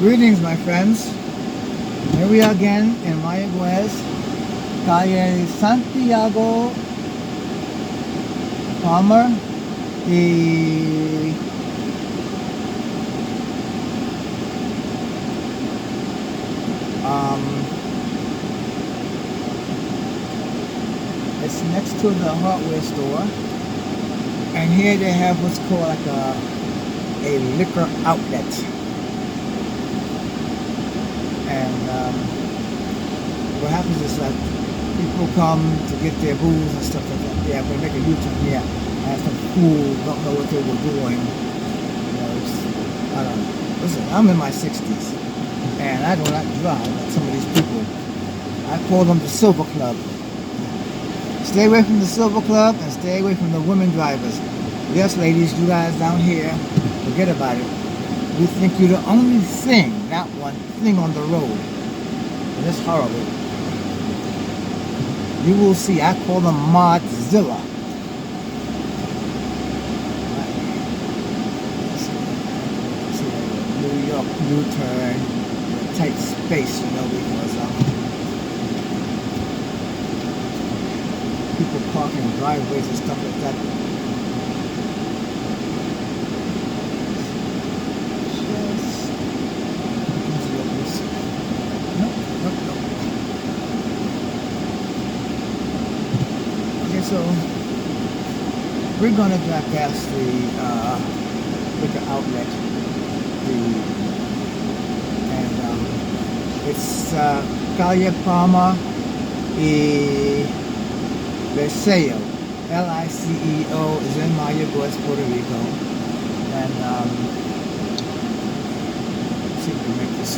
Greetings, my friends. Here we are again in Mayagüez, calle Santiago Palmer y it's next to the hardware store, and here they have what's called like a liquor outlet. And what happens is that people come to get their booze and stuff like that. Yeah, I'm gonna make a U-turn here. I have some fools don't know what they were doing. You know, I don't know. Listen, I'm in my 60s, and I do not drive like some of these people. I call them the Silver Club. Stay away from the Silver Club and stay away from the women drivers. Yes, ladies, you guys down here, forget about it. You think you're the only thing, not one thing on the road. And it's horrible. You will see, I call them Modzilla. New York U-turn, tight space, you know, because people park in driveways and stuff like that. So we're gonna drive past the liquor outlet, and it's calle Palma y Liceo, Liceo, is in Mayagüez, Puerto Rico, and let's see if we can make this.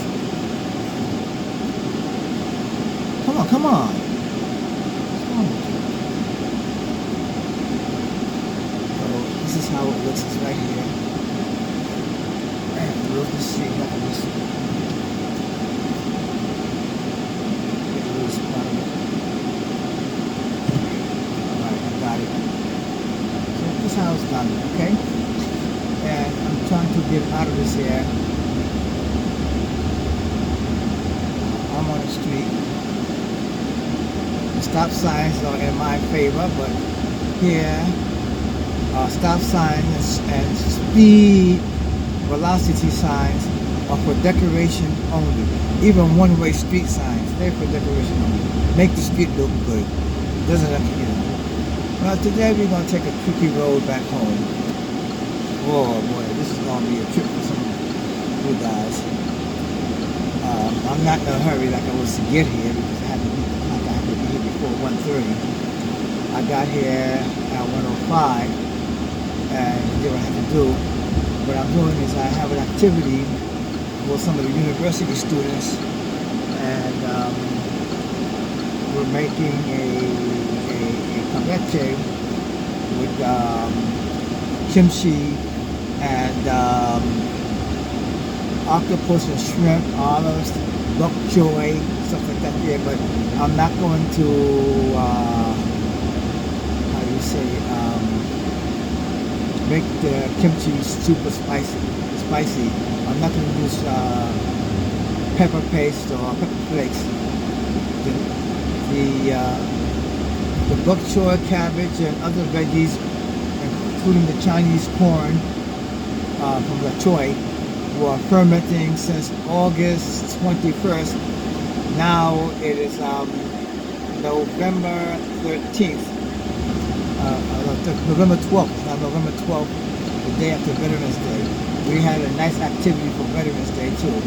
Come on, come on. This is how it looks. It's right here. And we'll just see how this get loose part of it. Alright, I got it. So this is how it's done, okay? And I'm trying to get out of this here. I'm on the street. The stop signs are in my favor, but here stop signs and speed velocity signs are for decoration only. Even one-way street signs, they're for decoration only. Make the street look good. Doesn't have to, you know. Well, today we're going to take a tricky road back home. Oh boy, this is going to be a trip for some of you guys. I'm not in a hurry like I was to get here because I had to be here before 1:30. I got here at 1:05. And did what I have to do. What I'm doing is I have an activity for some of the university students, and we're making a cabeche with kimchi and octopus and shrimp, olives, bok choy, stuff like that there. But I'm not going to how do you say make the kimchi super spicy. I'm not going to use pepper paste or pepper flakes. The bok choy, cabbage, and other veggies, including the Chinese corn from the choy, were fermenting since August 21st. Now it is November 13th. November 12th, not November 12th, the day after Veterans Day. We had a nice activity for Veterans Day too.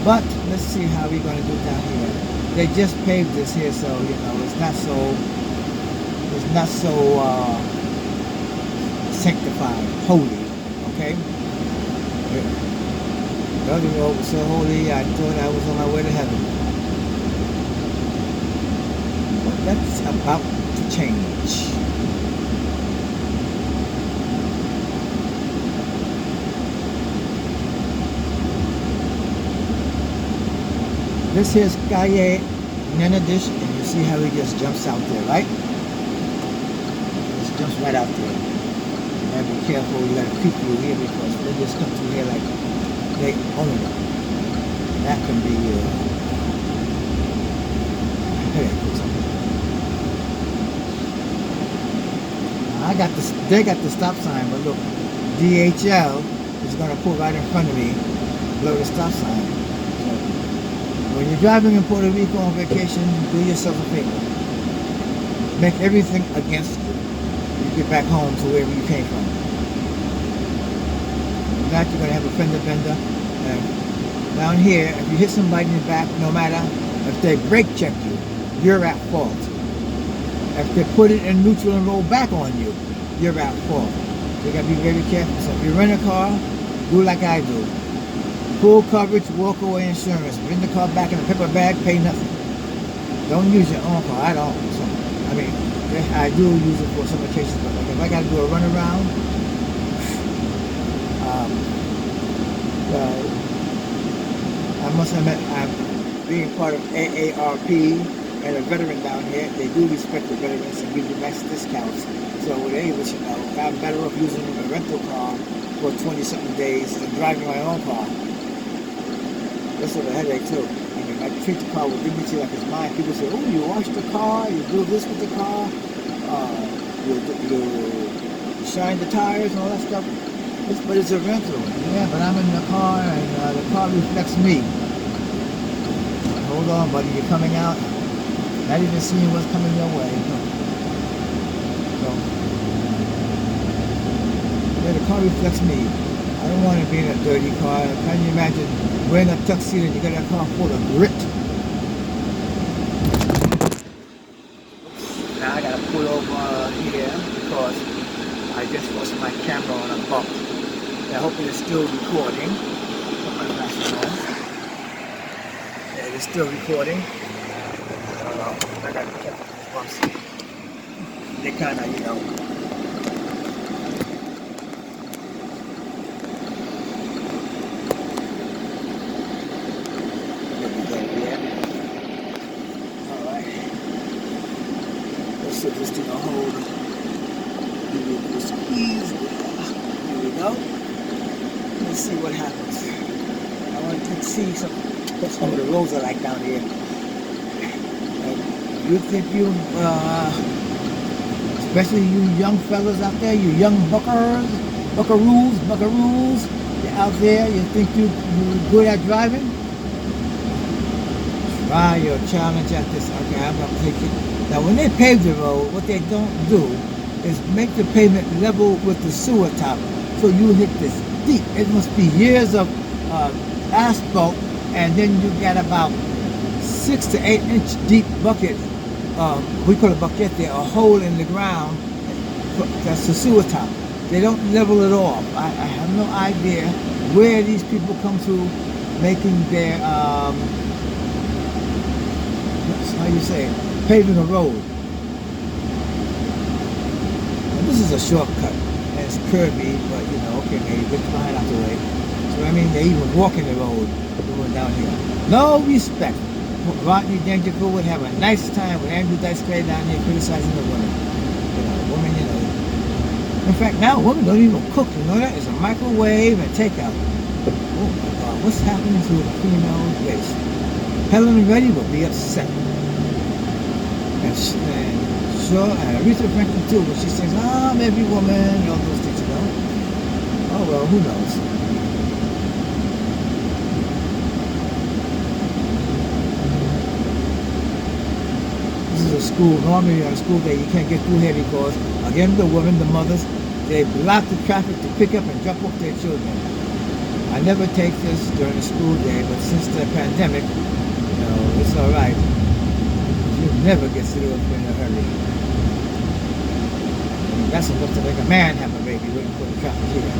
But let's see how we're going to do it down here. They just paved this here, so you know it's not so sanctified, holy. Okay. The other road was so holy, I thought I was on my way to heaven. But that's about to change. This here's calle Nenadish, and you see how he just jumps out there, right? Just jumps right out there. You gotta be careful, you gotta creep through here because they just come through here like they own it. That can be a headache or something. I got this. They got the stop sign, but look, DHL is going to pull right in front of me, blow the stop sign. So when you're driving in Puerto Rico on vacation, do yourself a favor. Make everything against you. You get back home to wherever you came from. If not, you're going to have a fender bender. And down here, if you hit somebody in the back, no matter if they brake check you, you're at fault. If they put it in neutral and roll back on you, you're at fault. So you got to be very careful. So if you rent a car, do like I do. Full coverage, walk away insurance. Bring the car back in a paper bag, pay nothing. Don't use your own car. I don't. So, I mean, I do use it for some occasions, but like if I got to do a runaround, I must admit, I'm being part of AARP and a veteran down here. They do respect the veterans and give you nice discounts. So with any of us, you know, I'm better off using a rental car for 20-something days than driving my own car. That's a headache too. I mean, I treat the car with dignity like it's mine. People say, oh, you wash the car, you do this with the car, you shine the tires and all that stuff. But it's a rental. Yeah, but I'm in the car and the car reflects me. Hold on, buddy, you're coming out. Not even seeing what's coming your way. So, yeah, the car reflects me. I don't want to be in a dirty car. Can you imagine wearing a tuxedo and you got a car full of grit? Now I gotta pull over here because I just lost my camera on a bump. I hope it is still recording. Put my glasses on. Yeah, it is still recording. I don't know. I gotta be careful with these bumps. They kinda, you know. Alright. Let's see if this thing will hold. Give it a little squeeze. Here we go. Let's see what happens. I want to see some of the roads I like down here. And you think you, especially you young fellas out there, you young buckaroos, you're out there, you think you're good at driving? Try your challenge at this. Okay, I'm going to take it. Now when they pave the road, what they don't do is make the pavement level with the sewer top. So you hit this deep. It must be years of asphalt, and then you got about 6 to 8 inch deep bucket. We call it bucket there, a hole in the ground. That's the sewer top. They don't level it off. I have no idea where these people come to making their how you say it, paving a road. And this is a shortcut. It's curvy, but you know, okay, maybe get behind out the way. So I mean, they even walking the road going down here. No respect. Rodney Dangerfield would have a nice time with Andrew Dice Clay down here criticizing the women. You know, women, you know. In fact, now women don't even cook. You know that? It's a microwave and takeout. Oh my God, what's happening to the female race? Helen Reddy will be upset. And sure, and Aretha Franklin too, when she sings, I'm every woman, and all those things, you know. Oh well, who knows? This is a school. Normally on a school day you can't get through here because, again, the women, the mothers, they block the traffic to pick up and drop off their children. I never take this during the school day, but since the pandemic, you know, it's all right. You never get through in a hurry. I mean, that's enough to make a man have a baby waiting for the traffic here.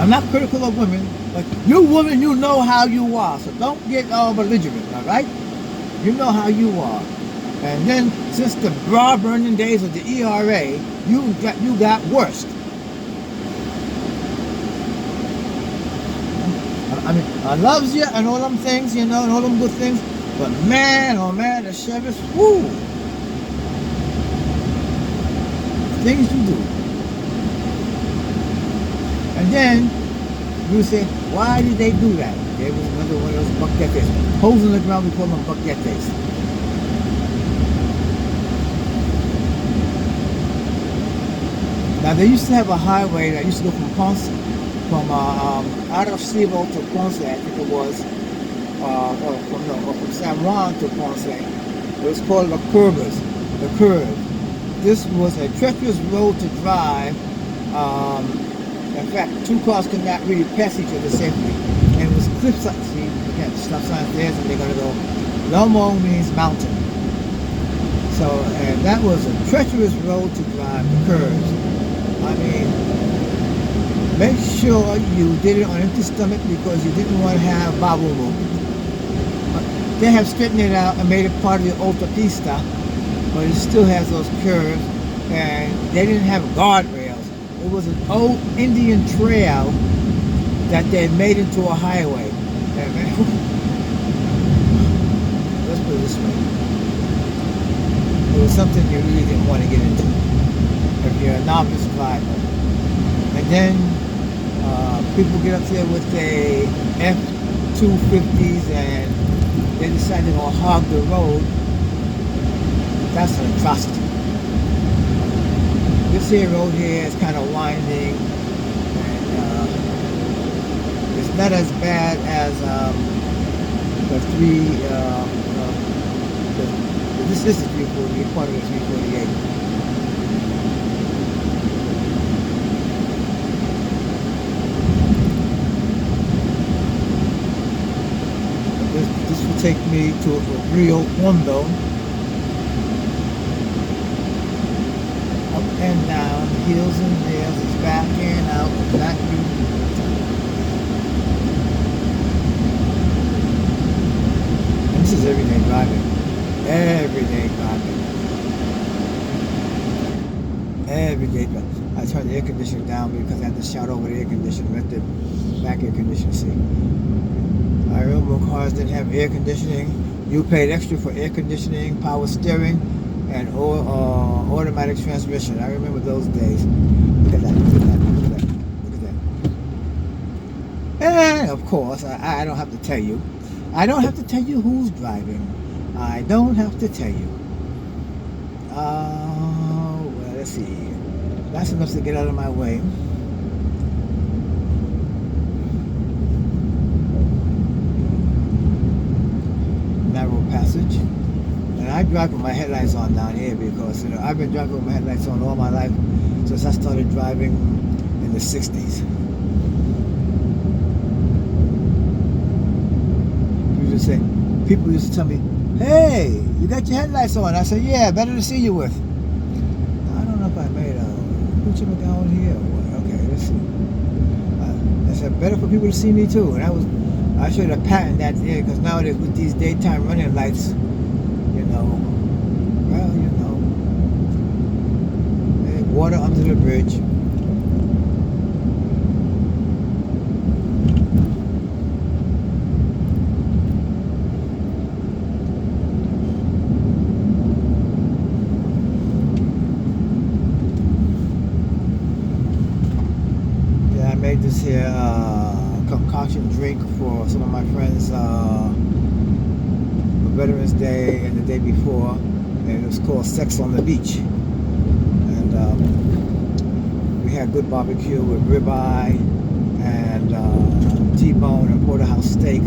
I'm not critical of women, but you women, you know how you are, so don't get all belligerent, all right? You know how you are. And then, since the bra burning days of the ERA, you got worse. I mean, I loves you and all them things, you know, and all them good things, but man, oh man, the sheriffs, whoo! Things you do. And then you say, why did they do that? There was another one of those bucketes. Holes in the ground, we call them bucketes. Now they used to have a highway that used to go from Ponce, from out of Cibo to Ponce, I think it was, or from San Juan to Ponce. It was called the Curvers, the Curve. This was a treacherous road to drive. In fact, two cars could not really pass each other safely. And it was cliff signs. See, look at the stop signs there, and they're going to go. No more means mountain. So, and that was a treacherous road to drive, the curves. I mean, make sure you did it on empty stomach because you didn't want to have bowel movement. They have straightened it out and made it part of the autopista, but it still has those curves, and they didn't have guardrails. It was an old Indian trail that they made into a highway. And man, let's put it this way. It was something you really didn't want to get into if you're a novice driver. And then people get up there with a F-250s and they decide they're going to hog the road. That's an atrocity. This here road here is kind of winding, and it's not as bad as the this is the 348, part of the 348. This will take me to Rio Hondo. And down, heels and nails, it's back and out, back in. And this is everyday driving. Everyday driving. Everyday driving. I turned the air conditioner down because I had to shout over the air conditioner, let the back air conditioner see. I remember when cars didn't have air conditioning. You paid extra for air conditioning, power steering, and automatic transmission. I remember those days. Look at that, look at that, look at that, look at that. And of course, I don't have to tell you. I don't have to tell you who's driving. I don't have to tell you. Well, let's see. That's enough to get out of my way. Narrow passage. And I drive with my headlights on down here because, you know, I've been driving with my headlights on all my life since I started driving in the 60s. People used to tell me, hey, you got your headlights on. I said, yeah, better to see you with. I don't know if I made a picture down here. Okay, let's see. I said, better for people to see me too. And I should have patented that there because nowadays with these daytime running lights, well, water under the bridge. Yeah, I made this here concoction drink for some of my friends Veterans Day and the day before, and it was called Sex on the Beach. And we had good barbecue with ribeye and T-bone and porterhouse steak,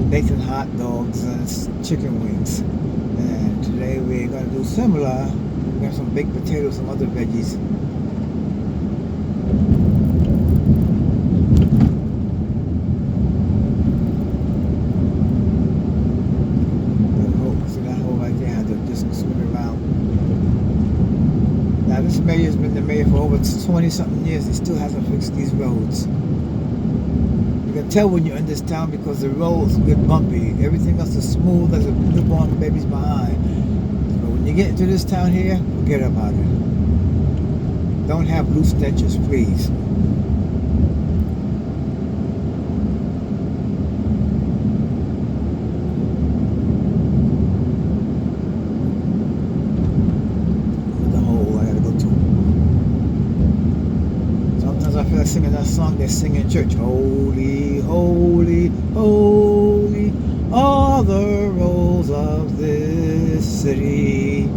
Nathan hot dogs and chicken wings. And today we're going to do similar. We have some baked potatoes, some other veggies. This mayor's been the mayor for over 20-something years. He still hasn't fixed these roads. You can tell when you're in this town because the roads get bumpy. Everything else is smooth as a newborn baby's behind. But when you get into this town here, forget about it. Don't have loose stitches, please. Singing that song They sing in church, holy, holy, holy, all the roads of this city.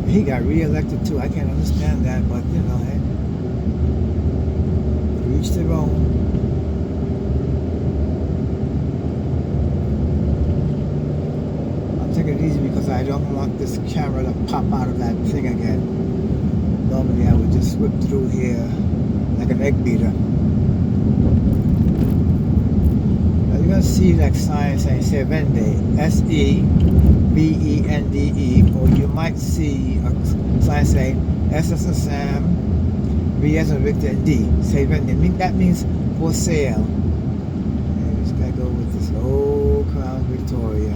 He got reelected too. I can't understand that, but you know, hey, each their own. I'm taking it easy because I don't want this camera to pop out of that thing again. Normally I would just whip through here like an egg beater. Now you're gonna see that sign saying Sevende, Sevende, or you might see a sign saying S as in Sam, V as in Victor, and D. Sevende. That means for sale. And we just gotta go with this old Crown Victoria.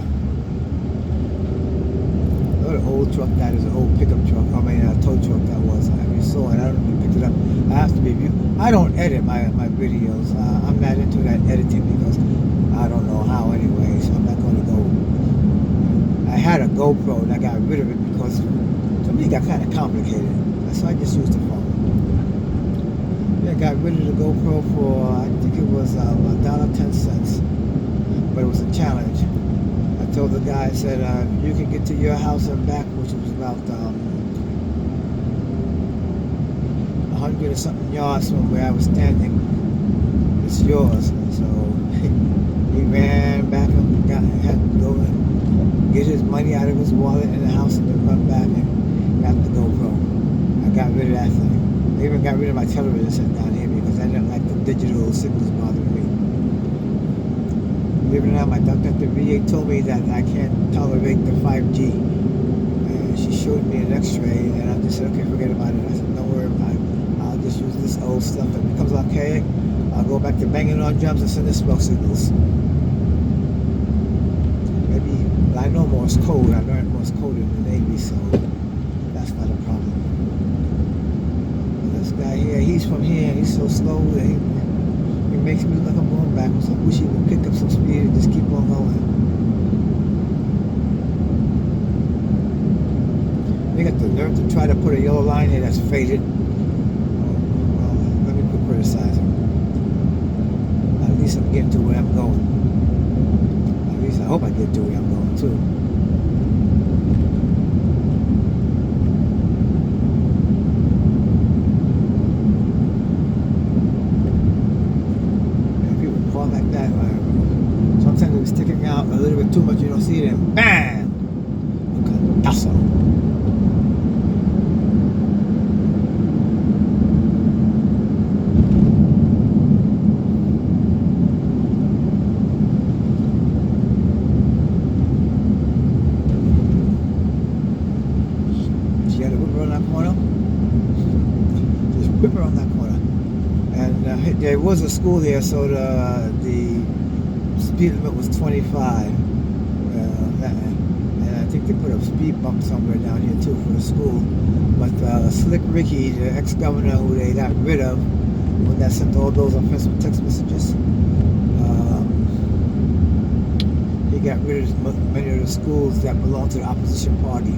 What an old truck that is, an old pickup truck. I mean, a tow truck that was. I never saw it. I don't know if you picked it up. I have to review. I don't edit my videos. I'm not into that editing because I don't know how anyway, so I'm not going to go. I had a GoPro and I got rid of it because to me it got kind of complicated. So I just used the phone. Yeah, I got rid of the GoPro for, I think it was $1.10, but it was a challenge. I told the guy, I said, you can get to your house and back, which was about 100 or something yards from where I was standing. It's yours. So he ran back and had to go and get his money out of his wallet in the house and then run back and got the GoPro. I got rid of that thing. I even got rid of my television set down here because I didn't like the digital signals bothering me. Believe it or not, my doctor at the VA told me that I can't tolerate the 5G. And she showed me an x-ray and I just said, okay, forget about it. I said, don't worry about it. I'll just use this old stuff. If it becomes archaic, I'll go back to banging on drums and sending smoke signals. Maybe, I know Morse code. I learned Morse code in the Navy, so that's not a problem. But this guy here, he's from here, and he's so slow that he makes me look like I'm going backwards. I wish he would pick up some speed and just keep on going. They got the nerve to try to put a yellow line here that's faded. Well, let me quit criticizing. At least I'm getting to where I'm going. At least I hope I get to where I'm going too. Like that. Sometimes it's sticking out a little bit too much, you don't see it, and bam! Cantazo. She had a whip around that corner. Just whip around that corner. And there was a school here, so the speed limit was 25. And I think they put a speed bump somewhere down here too for the school. But Slick Ricky, the ex-governor who they got rid of, when that sent all those offensive text messages, he got rid of many of the schools that belong to the opposition party.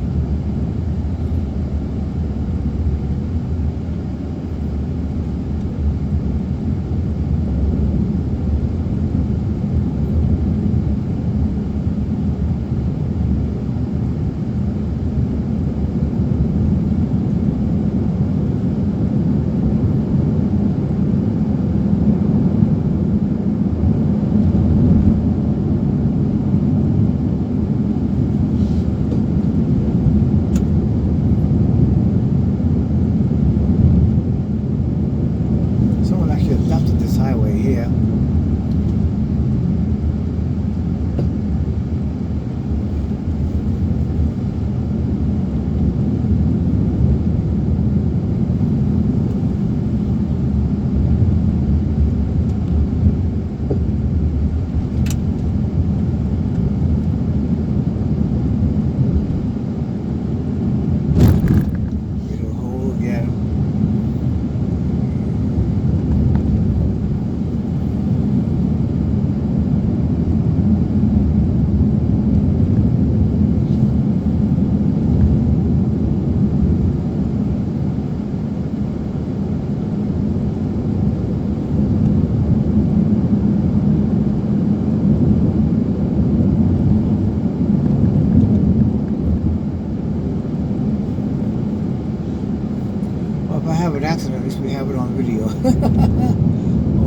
accident, at least we have it on video. Oh,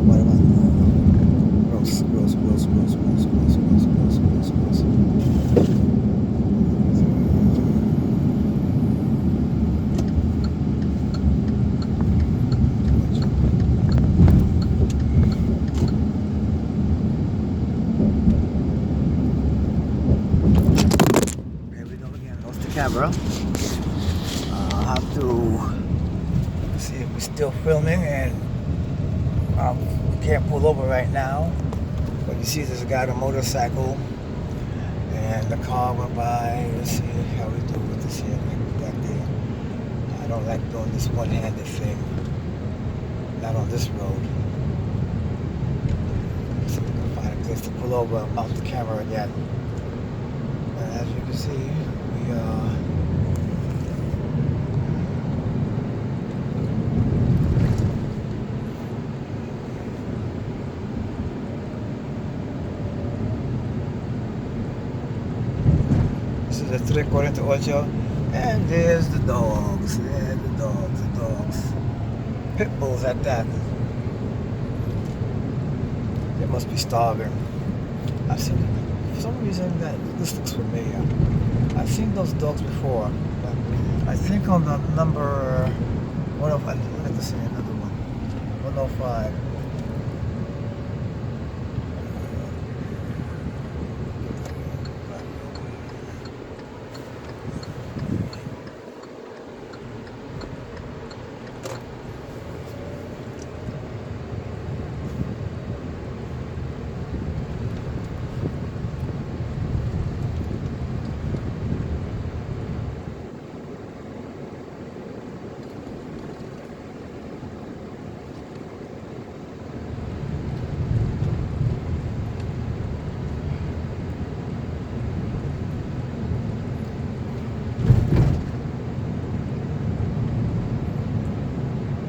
what about gross, gross, gross, gross, gross, gross, gross, gross, gross, gross. Here we go again. Lost the camera. I'll have to see if we're still filming, and can't pull over right now. But you see there's a guy on a motorcycle, and the car went by. Let's see how we do with this here. Back there. I don't like doing this one-handed thing. Not on this road. So we're gonna find a place to pull over and mount the camera again. And as you can see, we this is the 3:48, and there's the dogs. Yeah, the dogs, the dogs. Pit bulls at that. They must be starving. I've seen, for some reason, that this looks familiar. I've seen those dogs before, but I think on the number 105. Look at this here, another one. 105.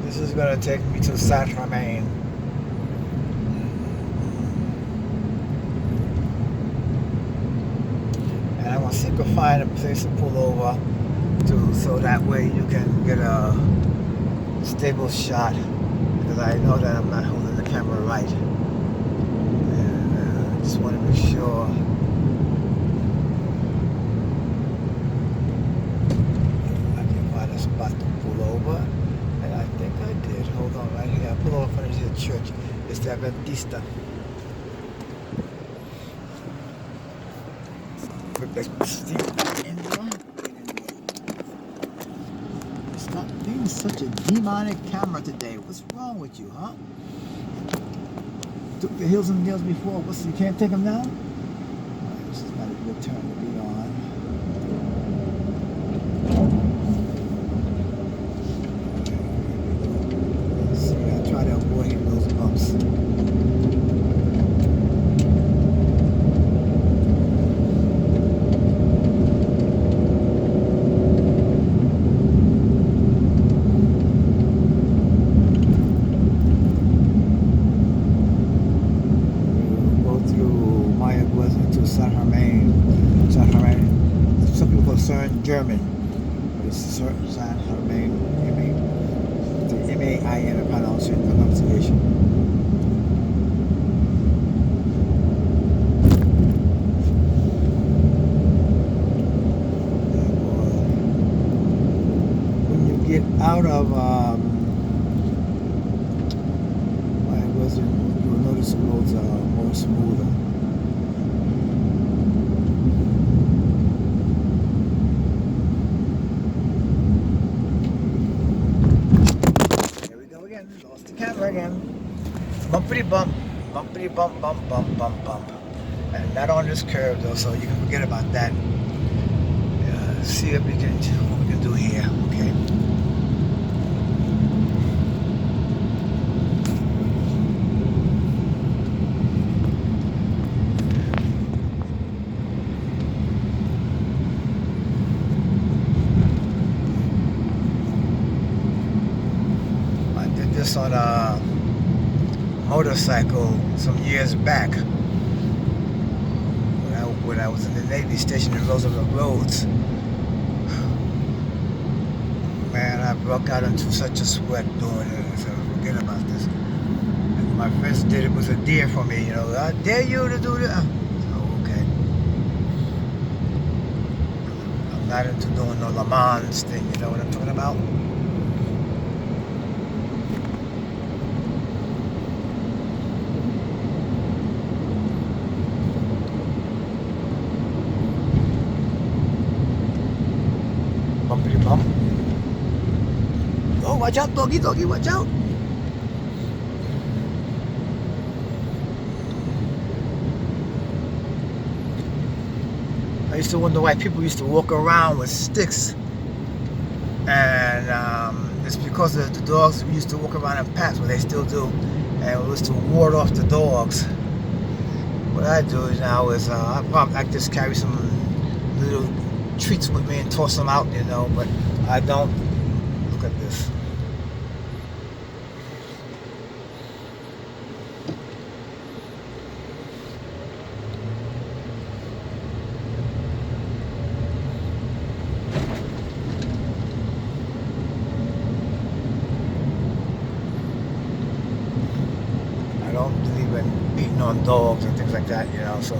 This is gonna take me to Saint-Germain. And I want to see if I can find a place to pull over to, so that way you can get a stable shot, because I know that I'm not holding the camera right. And I just want to make sure I can find a spot to pull over. And I think I did. Hold on, right here. I pull over in front of the church. It's the Adventista. Stop being such a demonic camera today. What's wrong with you, huh? Took the heels and heels before. You can't take them now? Right, this is not a good turn to be on. Try to avoid those bumps. Go through Maya Guazin to Saint-Germain. Saint-Germain. Some people call it German, but it's Saint-Germain. M-A-I-N pronunciation. When you get out of you'll notice the roads are more smoother. Lost the camera again. Bumpity bump, bumpity bump, bump, bump, bump, bump. And not on this curve though, so you can forget about that. See if we can, what we can do here, okay? This on a motorcycle some years back when I was in the Navy station in Roosevelt Roads. Man, I broke out into such a sweat doing it. I said, forget about this. And my friends did it was a dare for me, you know. I dare you to do this. Oh, okay. I'm not into doing no Le Mans thing, you know what I'm talking about? Bumpity bump. Oh, watch out, doggy, doggy, watch out. I used to wonder why people used to walk around with sticks. And it's because the dogs used to walk around in packs, but they still do. And it was to ward off the dogs. What I do now is I just carry some little treats with me and toss them out, you know, but I don't. Look at this. I don't believe in beating on dogs and things like that, you know, so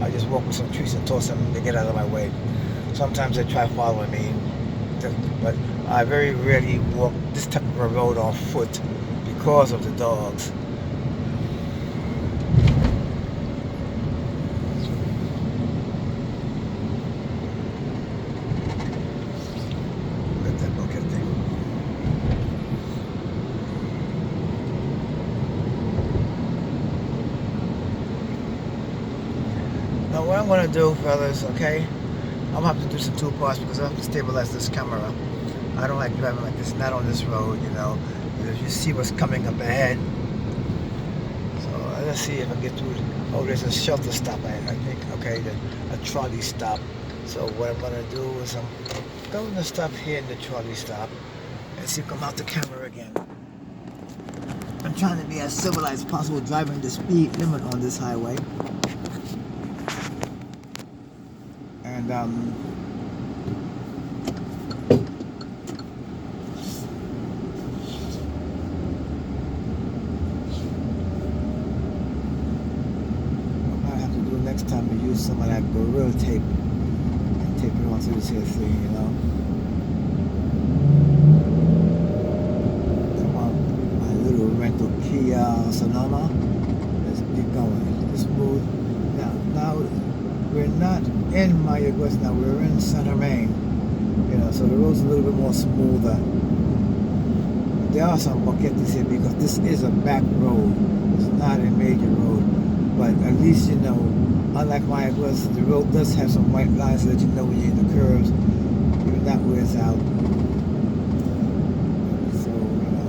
I just walk with some treats and toss them to get out of my way. Sometimes they try following me, but I very rarely walk this type of a road on foot because of the dogs. Look at that bucket thing. Now what I'm going to do, fellas, okay, I'm going to have to do some two parts because I have to stabilize this camera. I don't like driving like this, not on this road, you know, because you see what's coming up ahead. So let's see if I get through it. Oh, there's a shelter stop, I think, okay, a trolley stop. So what I'm going to do is I'm going to stop here in the trolley stop and see if I come out the camera again. I'm trying to be as civilized as possible driving the speed limit on this highway. And I might have to do next time to use some of that Gorilla tape and tape it onto this here thing, you know. Come on, my little rental Kia Sonoma. Let's get going. Let's move. Now we're not in Mayagüez now, we're in San Germain, you know, so the road's a little bit more smoother. There are some buckets here because this is a back road, it's not a major road, but at least, you know, unlike Mayagüez, the road does have some white lines to let you know when you're in the curves, you're not where it's out. So, you know.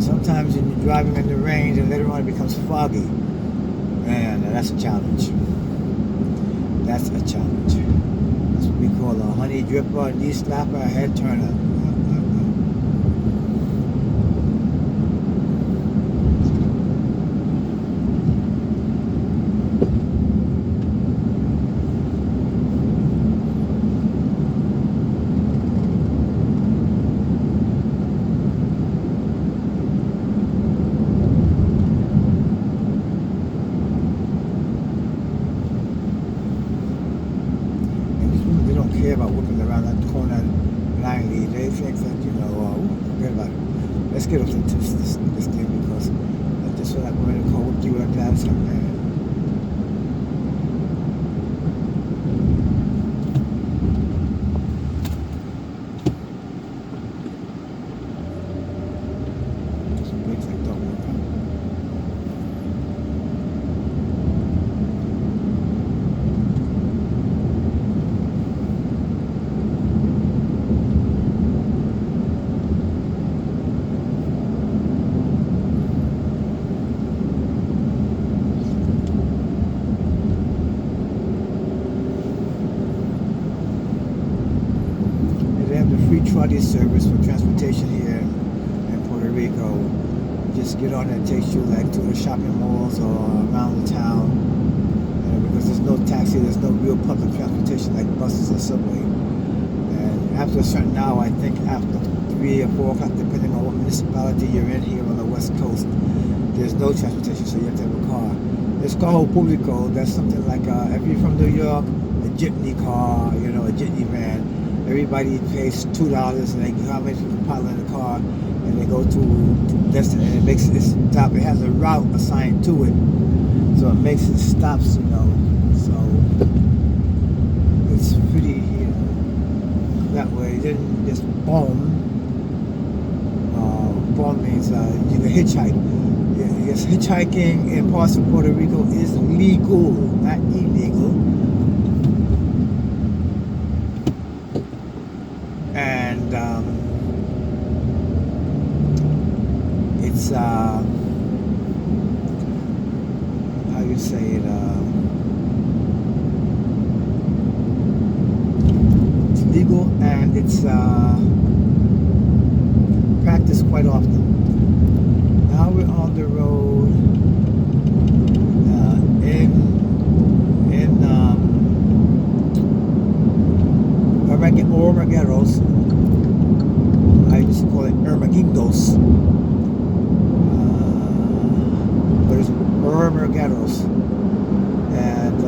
Sometimes when you're driving in the rain and later on it becomes foggy. Man, that's a challenge. That's a challenge. That's what we call a honey dripper, knee slapper, head turner. Care about whipping around that corner blindly. They think that, you know, forget about it. Let's get off this thing because I just feel like we're in a car whipped you like that, man. Some brakes like don't work out. free trolley service for transportation here in Puerto Rico. You just get on and it takes you like to the shopping malls or around the town. Because there's no taxi, there's no real public transportation like buses or subway. And after a certain hour, I think after 3 or 4 o'clock, depending on what municipality you're in here on the West Coast, there's no transportation, so you have to have a car. It's called Público. That's something like if you're from New York, a jitney car, you know, a jitney van. Everybody pays $2 and they how many people pile in the car and they go to destination. It makes it stop. It has a route assigned to it, so it makes it stops, you know. So it's pretty, you know, that way. Then just boom. Boom means you can hitchhike. Yes, hitchhiking in parts of Puerto Rico is legal, not illegal. And it's how you say it, it's legal and it's practiced quite often. Now we're on the road in Ormagueros. I used to call it Ermaguindos, but it's Ormagueros, and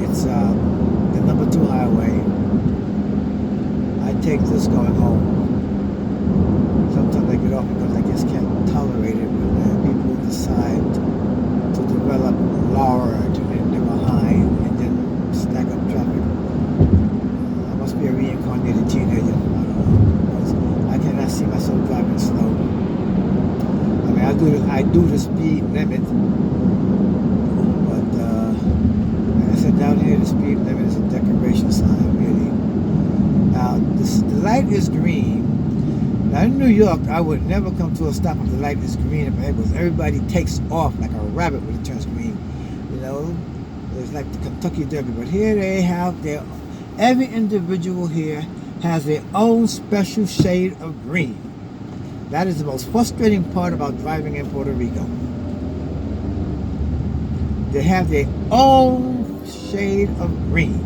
it's the number 2 highway. I take this going home. Sometimes I get off because I just can't tolerate it when people decide to develop large and they're behind and then stack up traffic. I must be a reincarnated teenager. I don't know. Because I cannot see myself driving slow. I mean, I do the speed limit, but like I said, down here the speed limit is a decoration sign, really. Now, the light is green. Now in New York, I would never come to a stop if the light is green because everybody takes off like a rabbit when it turns green. You know, it's like the Kentucky Derby. But here they have every individual here has their own special shade of green. That is the most frustrating part about driving in Puerto Rico. They have their own shade of green.